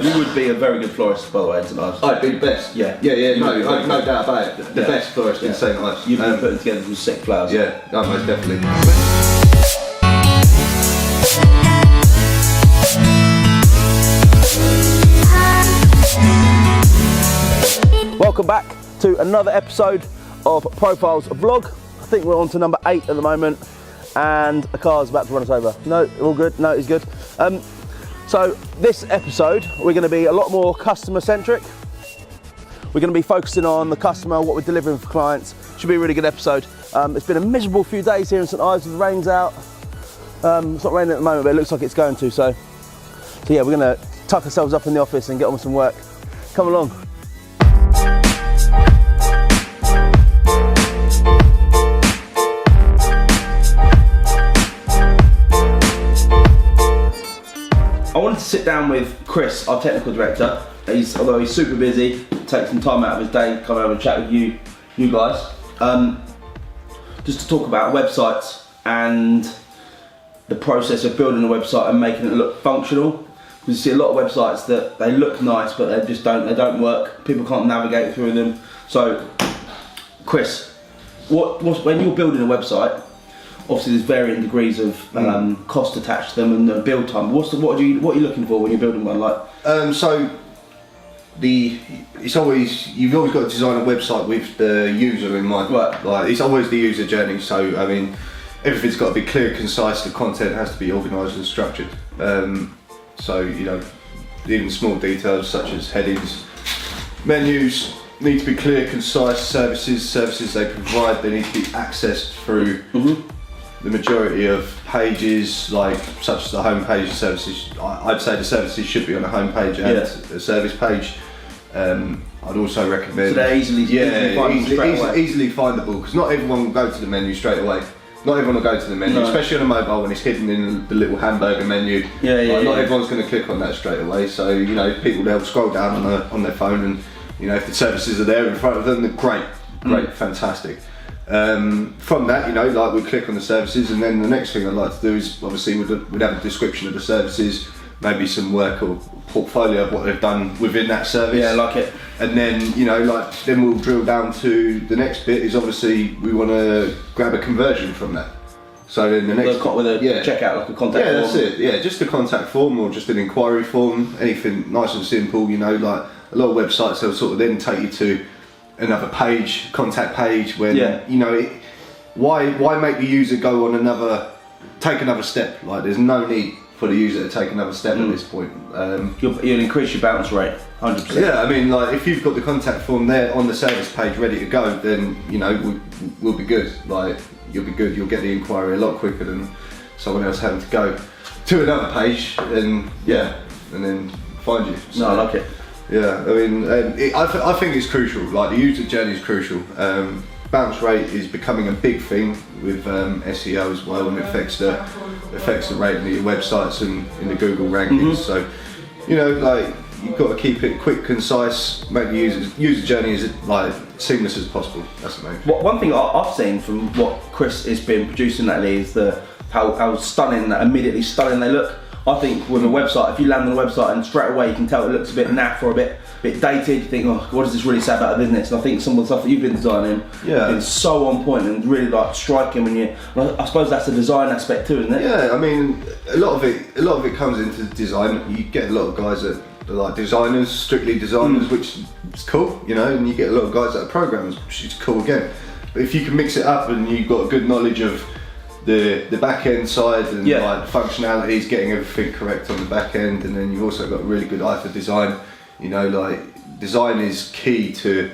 You would be a very good florist, by the way, in St Ives. I'd be the best. Yeah. No doubt about it. The best florist in St Ives. You've been putting together some sick flowers. Yeah, no, most definitely. Welcome back to another episode of Profiles Vlog. I think we're on to number 8 at the moment, and a car's about to run us over. No, all good. No, it's good. So this episode, we're going to be a lot more customer centric. We're going to be focusing on the customer, what we're delivering for clients. Should be a really good episode. It's been a miserable few days here in St Ives. The rain's out. It's not raining at the moment, but it looks like it's going to. So yeah, we're going to tuck ourselves up in the office and get on with some work. Come along. I wanted to sit down with Chris, our technical director. Although he's super busy, take some time out of his day, come over and chat with you guys. Just to talk about websites and the process of building a website and making it look functional. Because you see a lot of websites that they look nice, but they don't work. People can't navigate through them. So, Chris, when you're building a website, obviously there's varying degrees of cost attached to them and the build time. What are you looking for when you're building one? You've always got to design a website with the user in mind. Right. Like, it's always the user journey. So I mean, everything's got to be clear, concise. The content has to be organised and structured. So you know, even small details such as headings, menus need to be clear, concise. Services they provide, they need to be accessed through the majority of pages, like such as the homepage services. I'd say the services should be on a homepage and a service page. I'd also recommend. So they're easily findable, because not everyone will go to the menu straight away. Not everyone will go to the menu, especially on a mobile when it's hidden in the little hamburger menu. Not everyone's going to click on that straight away. So you know, people they'll scroll down on their phone, and you know, if the services are there in front of them, they're great, fantastic. From that, you know, like we click on the services, and then the next thing I'd like to do is obviously we'd have a description of the services, maybe some work or portfolio of what they've done within that service. Yeah, I like it. And then, you know, then we'll drill down to the next bit is obviously we want to grab a conversion from that. So then the next with a checkout, like a contact form. Yeah, that's it. Yeah, just a contact form or just an inquiry form, anything nice and simple. You know, like a lot of websites, they'll sort of then take you to another page, contact page, when you know, why make the user go on take another step? Like, there's no need for the user to take another step at this point. You'll increase your bounce rate 100%. Yeah, I mean, like if you've got the contact form there on the service page ready to go, then you know we'll be good. Like, you'll be good. You'll get the inquiry a lot quicker than someone else having to go to another page and then find you. So, no, I like it. Yeah, I mean, I think it's crucial. Like, the user journey is crucial. Bounce rate is becoming a big thing with SEO as well, and it affects the rating of your websites and in the Google rankings. So, you know, like, you've got to keep it quick, concise, make the user journey as like seamless as possible. That's the main thing. One thing I've seen from what Chris has been producing lately is how stunning, immediately stunning they look. I think with a website, if you land on a website and straight away you can tell it looks a bit naff or a bit dated, you think, oh, what does this really say about the business? And I think some of the stuff that you've been designing has been so on point and really like striking when you. I suppose that's the design aspect too, isn't it? Yeah, I mean, a lot of it comes into design. You get a lot of guys that are like designers, strictly designers, which is cool, you know, and you get a lot of guys that are programmers, which is cool again. But if you can mix it up and you've got a good knowledge of the back end side and like functionalities, getting everything correct on the back end, and then you've also got a really good eye for design. You know, like, design is key to,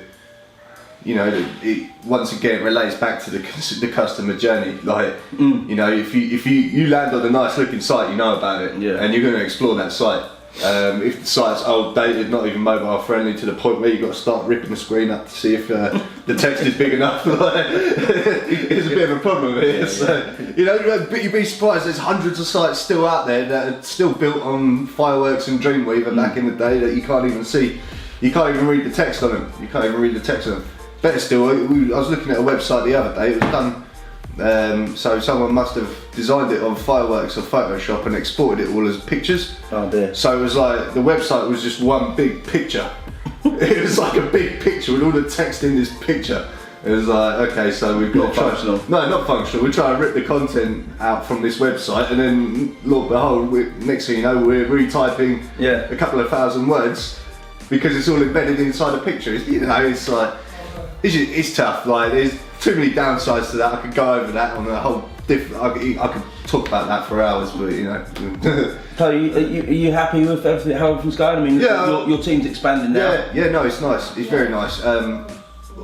you know, it once again relates back to the customer journey. Like, you know, if you land on a nice looking site, you know about it, and you're going to explore that site. If the site's outdated, not even mobile friendly, to the point where you've got to start ripping the screen up to see if the text is big enough, it's a bit of a problem here. You know, but you'd be surprised, there's hundreds of sites still out there that are still built on Fireworks and Dreamweaver back in the day that you can't even see. You can't even read the text on them. Better still, I was looking at a website the other day, it was done So someone must have designed it on Fireworks or Photoshop and exported it all as pictures. Oh dear. So it was like, the website was just one big picture. It was like a big picture with all the text in this picture. It was like, okay, so we've got Not functional. No, not functional. We're trying to rip the content out from this website, and then, lo and behold, next thing you know, we're retyping a couple of thousand words because it's all embedded inside a picture. You know, it's like, it's tough. Like, there's too many downsides to that. I could go over that on a whole different. I could talk about that for hours, but you know. So, are you happy with everything? How everything's going? I mean, your team's expanding now. Yeah, no, it's nice. It's very nice.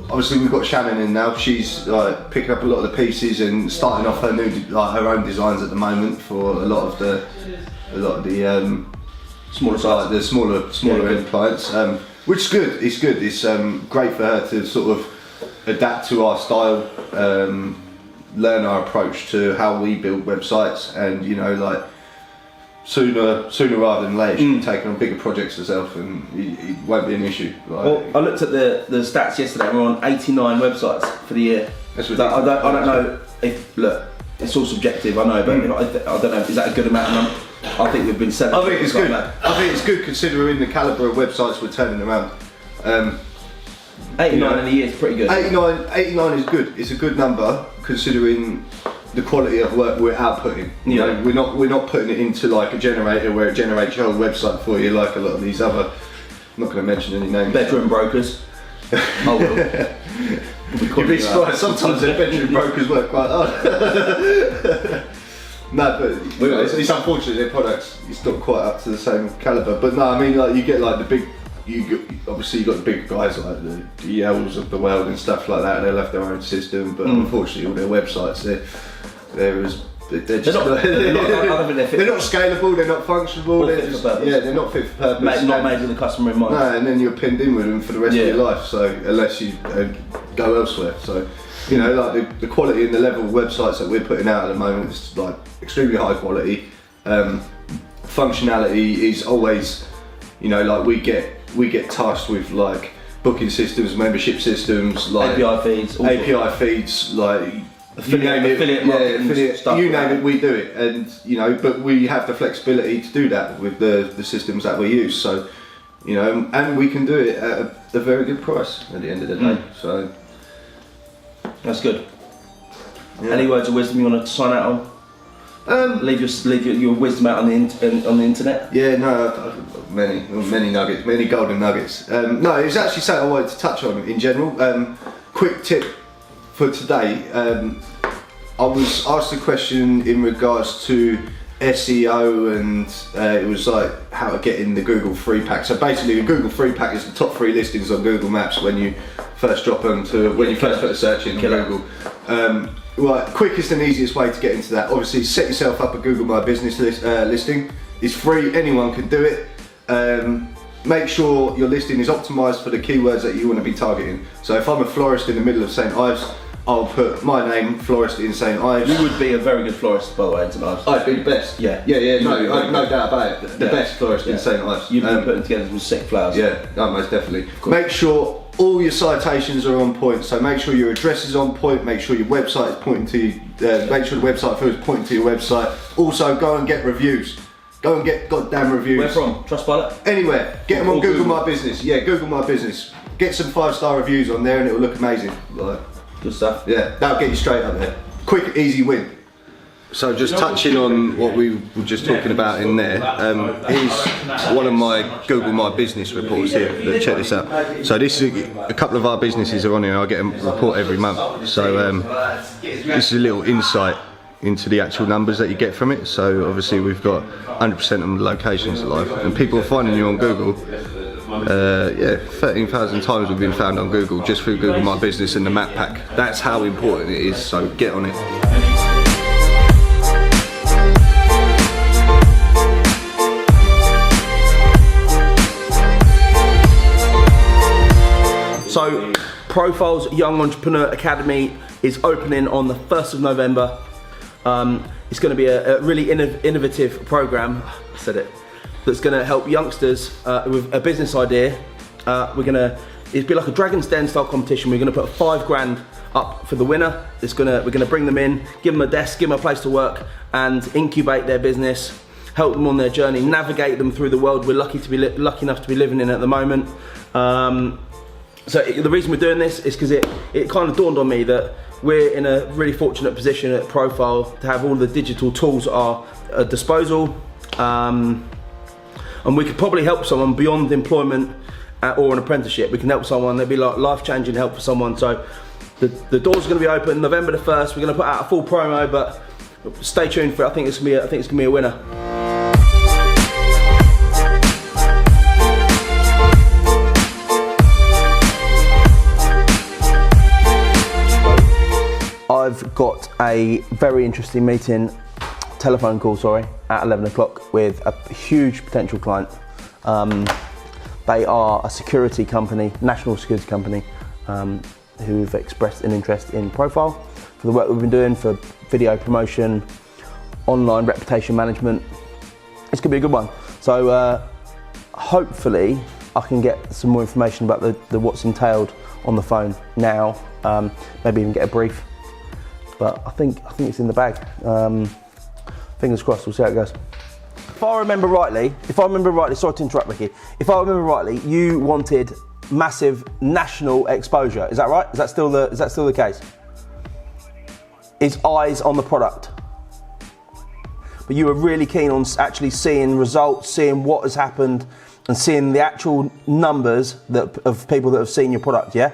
Obviously, we've got Shannon in now. She's picking up a lot of the pieces and starting off her new, her own designs at the moment for a lot of the Smaller size, the smaller end clients, which is good. It's good. It's great for her to sort of adapt to our style, learn our approach to how we build websites, and you know, like sooner rather than later, she'll be taking on bigger projects herself, and it won't be an issue. Like, well, I looked at the stats yesterday. We're on 89 websites for the year. That's ridiculous. I don't know if, look, it's all subjective. I know, but I don't know. Is that a good amount of money? I think we've been selling. I think it's good. I think it's good considering the calibre of websites we're turning around. 89 in a year is pretty good. 89 is good. It's a good number considering the quality of work we're outputting. You know, we're not putting it into like a generator where it generates your whole website for you like a lot of these other. I'm not going to mention any names. Bedroom brokers. Oh well. You'd be surprised. Sometimes their bedroom brokers work quite hard. No, but you know, it's unfortunate their products. It's not quite up to the same calibre. But no, I mean, like you get like the big. Obviously you got the big guys like the Yells of the world and stuff like that. They'll have their own system, but unfortunately all their websites they're just they're not scalable. They're not functional. They're not fit for purpose. Not made with the customer in mind. No, and then you're pinned in with them for the rest of your life. So unless you go elsewhere, so you know, like the quality and the level of websites that we're putting out at the moment is like extremely high quality. Functionality is always, you know, like we get tasked with like booking systems, membership systems, like API feeds, like affiliate marketing stuff. You name it, we do it, and you know, but we have the flexibility to do that with the systems that we use. So, you know, and we can do it at a very good price at the end of the day. So that's good. Yeah. Any words of wisdom you want to sign out on? Leave your wisdom out on the internet. Yeah, no, many nuggets, many golden nuggets. No, it was actually something I wanted to touch on in general. Quick tip for today. I was asked a question in regards to SEO, and it was like how to get in the Google free pack. So basically, the Google free pack is the top 3 listings on Google Maps when you first drop onto when you first put a search in on Google. Right, quickest and easiest way to get into that. Obviously, set yourself up a Google My Business listing. It's free, anyone can do it. Make sure your listing is optimised for the keywords that you want to be targeting. So if I'm a florist in the middle of St Ives, I'll put my name, florist in St Ives. You would be a very good florist, by the way, in St Ives. I'd be the best. Yeah. No doubt about it. The best florist in St Ives. You've been putting together some sick flowers. Yeah, no, most definitely. Cool. Make sure all your citations are on point, so make sure your address is on point, make sure your website is pointing to you, make sure the website field is pointing to your website. Also, go and get reviews. Go and get goddamn reviews. Where from? Trustpilot? Anywhere. Get them on Google My Business. Yeah, Google My Business. Get some 5-star reviews on there and it'll look amazing. Like, good stuff. Yeah, that'll get you straight up there. Quick, easy win. So just touching on what we were just talking about in there, here's one of my Google My Business reports here. Check this out. So this is a couple of our businesses are on here. I get a report every month. So this is a little insight into the actual numbers that you get from it. So obviously we've got 100% of the locations alive, and people are finding you on Google. 13,000 times we've been found on Google just through Google My Business and the map pack. That's how important it is. So get on it. So, Profiles Young Entrepreneur Academy is opening on the 1st of November. It's going to be a really innovative program, I said it, that's going to help youngsters with a business idea. It'll be like a Dragon's Den style competition. We're going to put £5 grand up for the winner. We're gonna bring them in, give them a desk, give them a place to work, and incubate their business, help them on their journey, navigate them through the world we're lucky enough to be living in at the moment. So the reason we're doing this is because it kind of dawned on me that we're in a really fortunate position at Profile to have all the digital tools at our disposal, and we could probably help someone beyond employment or an apprenticeship. We can help someone, there'd be like life-changing help for someone. So the doors are going to be open November the 1st. We're going to put out a full promo, but stay tuned for it. I think it's going to be a winner. I've got a very interesting telephone call, at 11 o'clock with a huge potential client. They are a security company, national security company, who've expressed an interest in Profile for the work we've been doing for video promotion, online reputation management. It's gonna be a good one. So hopefully I can get some more information about the what's entailed on the phone now, maybe even get a brief. But I think it's in the bag. Fingers crossed, we'll see how it goes. If I remember rightly, sorry to interrupt, Ricky. If I remember rightly, you wanted massive national exposure. Is that right? Is that still the case? Is eyes on the product? But you were really keen on actually seeing results, seeing what has happened, and seeing the actual numbers of people that have seen your product, yeah?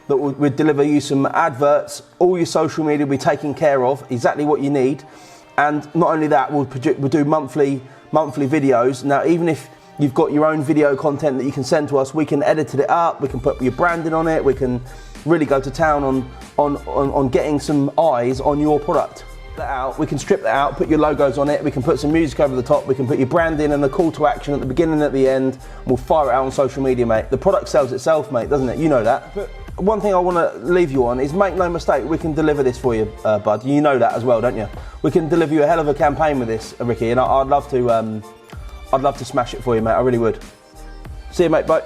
That we'd deliver you some adverts, all your social media will be taken care of, exactly what you need. And not only that, we'll do monthly videos. Now, even if you've got your own video content that you can send to us, we can edit it up, we can put your branding on it, we can really go to town on getting some eyes on your product. We can strip that out, put your logos on it, we can put some music over the top, we can put your branding and a call to action at the beginning and at the end, and we'll fire it out on social media, mate. The product sells itself, mate, doesn't it? You know that. But one thing I want to leave you on is make no mistake, we can deliver this for you, bud. You know that as well, don't you? We can deliver you a hell of a campaign with this, Ricky, and I'd love to smash it for you, mate. I really would. See you, mate. Bye.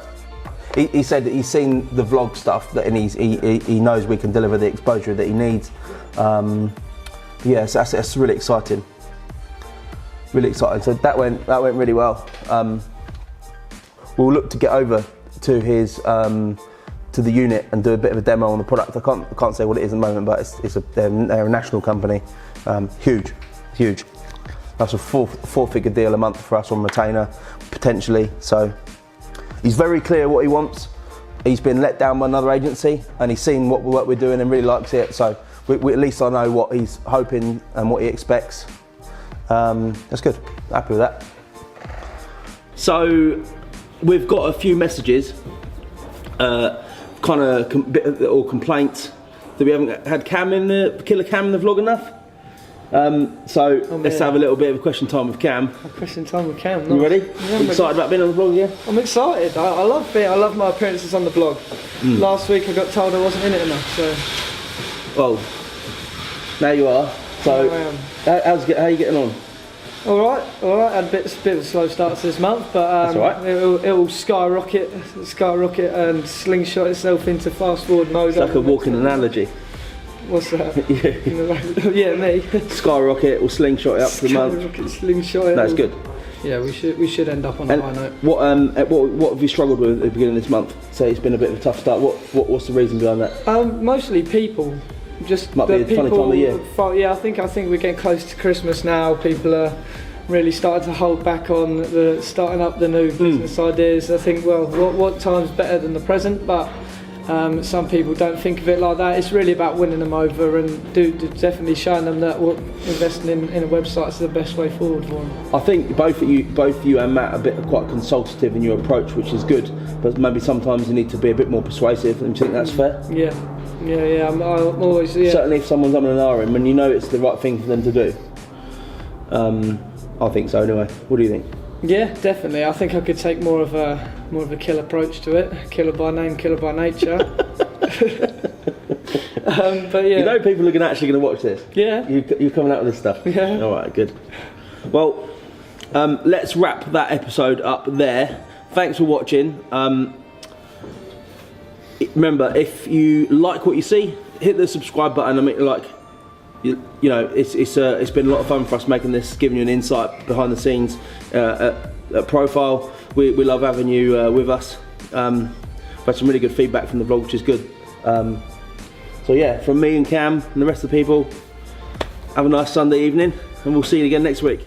He said that he's seen the vlog stuff and he knows we can deliver the exposure that he needs. Yes, that's really exciting. Really exciting. So that went really well. We'll look to get over to his to the unit and do a bit of a demo on the product. I can't say what it is at the moment, but they're a national company. Huge. That's a four-figure deal a month for us on retainer, potentially. So he's very clear what he wants. He's been let down by another agency, and he's seen what we're doing and really likes it. So we at least I know what he's hoping and what he expects. That's good. Happy with that. So we've got a few messages, kind of or complaints that we haven't had Killer Cam in the vlog enough. Let's have a little bit of a question time with Cam. A question time with Cam. Nice. You ready? Yeah, you excited about being on the vlog, yeah? I'm excited. I love it. I love my appearances on the blog. Last week I got told I wasn't in it enough, so. Well, now you are. So, how are you getting on? All right. I had a bit of a slow start to this month, but That's all right. it'll skyrocket and slingshot itself into fast forward mode. It's like a walking analogy. What's that? Yeah. Yeah, me. Skyrocket or slingshot it up to the month. Skyrocket, slingshot it. That's good. Yeah, we should end up on a high note. What have you struggled with at the beginning of this month? Say it's been a bit of a tough start. What's the reason behind that? Mostly people. Just might be a funny time of year. Yeah, I think we're getting close to Christmas now. People are really starting to hold back on starting up the new business ideas. I think, well, what time's better than the present? But some people don't think of it like that. It's really about winning them over and definitely showing them that investing in a website is the best way forward for them. I think both you and Matt are quite consultative in your approach, which is good. But maybe sometimes you need to be a bit more persuasive. And you think that's fair? Yeah. I'm always. Yeah. Certainly, if someone's umming and ahhing, when you know it's the right thing for them to do. I think so anyway. What do you think? Yeah, definitely. I think I could take more of a kill approach to it. Killer by name, killer by nature. But yeah. You know people are actually going to watch this. Yeah. You're coming out with this stuff. Yeah. All right, good. Well, let's wrap that episode up there. Thanks for watching. remember, if you like what you see, hit the subscribe button. I mean, like, you know, it's been a lot of fun for us making this, giving you an insight behind the scenes at Profile. We love having you with us. We've had some really good feedback from the vlog, which is good. So yeah, from me and Cam and the rest of the people, have a nice Sunday evening, and we'll see you again next week.